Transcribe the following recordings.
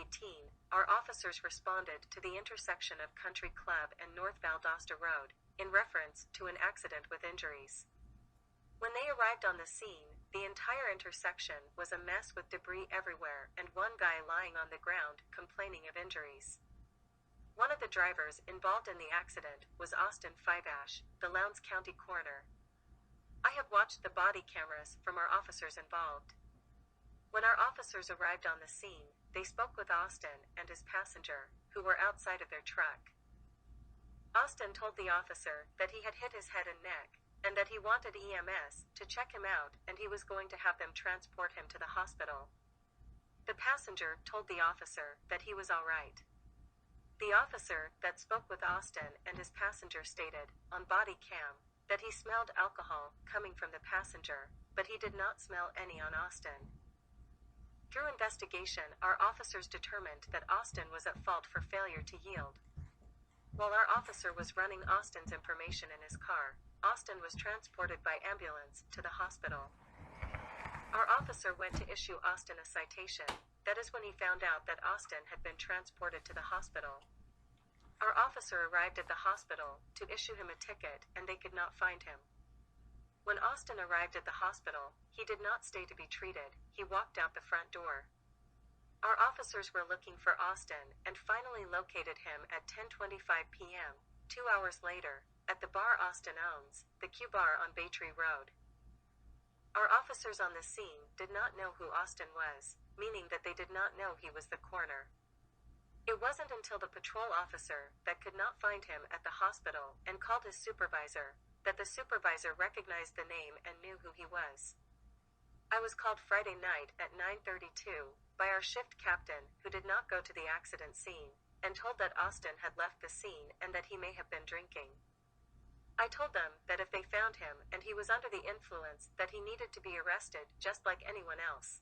10:18, our officers responded to the intersection of Country Club and North Valdosta Road, in reference to an accident with injuries. When they arrived on the scene, the entire intersection was a mess with debris everywhere and one guy lying on the ground complaining of injuries. One of the drivers involved in the accident was Austin Fiveash, the Lowndes County Coroner. I have watched the body cameras from our officers involved. When our officers arrived on the scene, they spoke with Austin and his passenger, who were outside of their truck. Austin told the officer that he had hit his head and neck, and that he wanted EMS to check him out and he was going to have them transport him to the hospital. The passenger told the officer that he was all right. The officer that spoke with Austin and his passenger stated, on body cam, that he smelled alcohol coming from the passenger, but he did not smell any on Austin. Through investigation, our officers determined that Austin was at fault for failure to yield. While our officer was running Austin's information in his car, Austin was transported by ambulance to the hospital. Our officer went to issue Austin a citation. That is when he found out that Austin had been transported to the hospital. Our officer arrived at the hospital to issue him a ticket and they could not find him. When Austin arrived at the hospital, he did not stay to be treated, he walked out the front door. Our officers were looking for Austin and finally located him at 10:25 p.m., 2 hours later, at the bar Austin owns, the G.B.R on Baytree Road. Our officers on the scene did not know who Austin was, meaning that they did not know he was the coroner. It wasn't until the patrol officer that could not find him at the hospital and called his supervisor, that the supervisor recognized the name and knew who he was. I was called Friday night at 9:32 by our shift captain, who did not go to the accident scene, and told that Austin had left the scene and that he may have been drinking. I told them that if they found him and he was under the influence, that he needed to be arrested just like anyone else.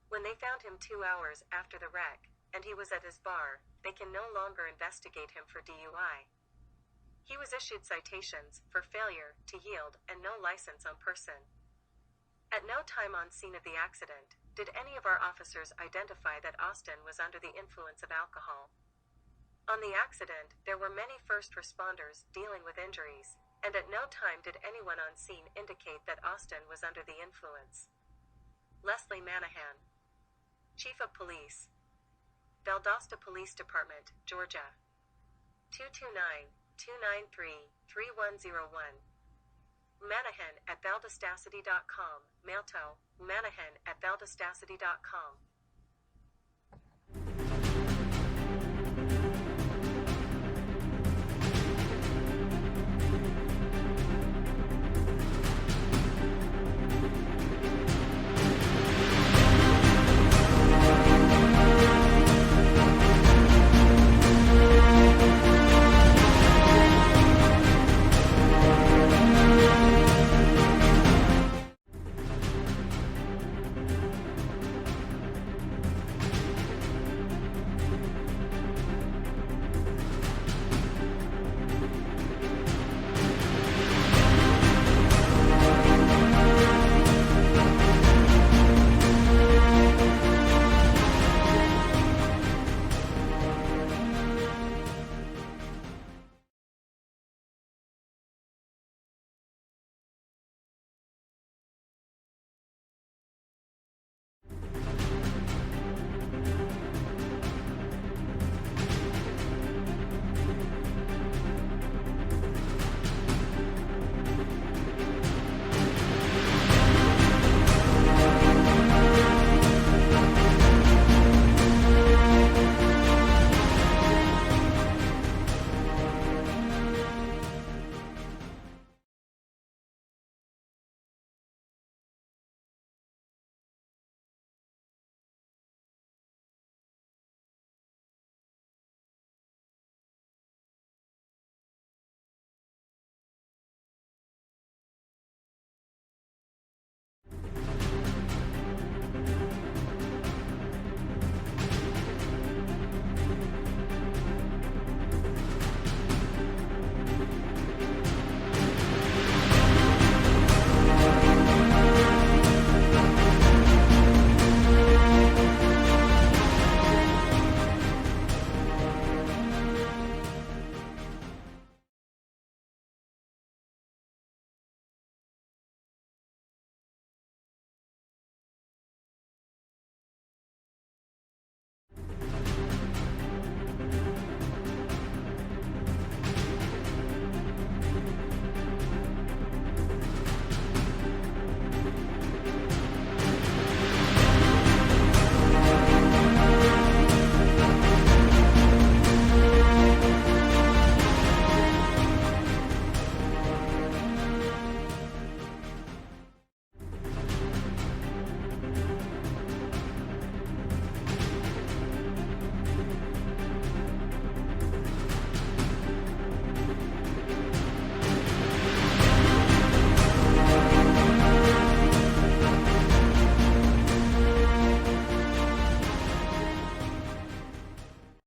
When they found him 2 hours after the wreck, and he was at his bar, they can no longer investigate him for DUI. He was issued citations for failure to yield and no license on person. At no time on scene of the accident did any of our officers identify that Austin was under the influence of alcohol. On the accident, there were many first responders dealing with injuries, and at no time did anyone on scene indicate that Austin was under the influence. Leslie Manahan, Chief of Police, Valdosta Police Department, Georgia, 229-293-3101. Manahan at valdostacity.com, mail to manahan@valdostacity.com.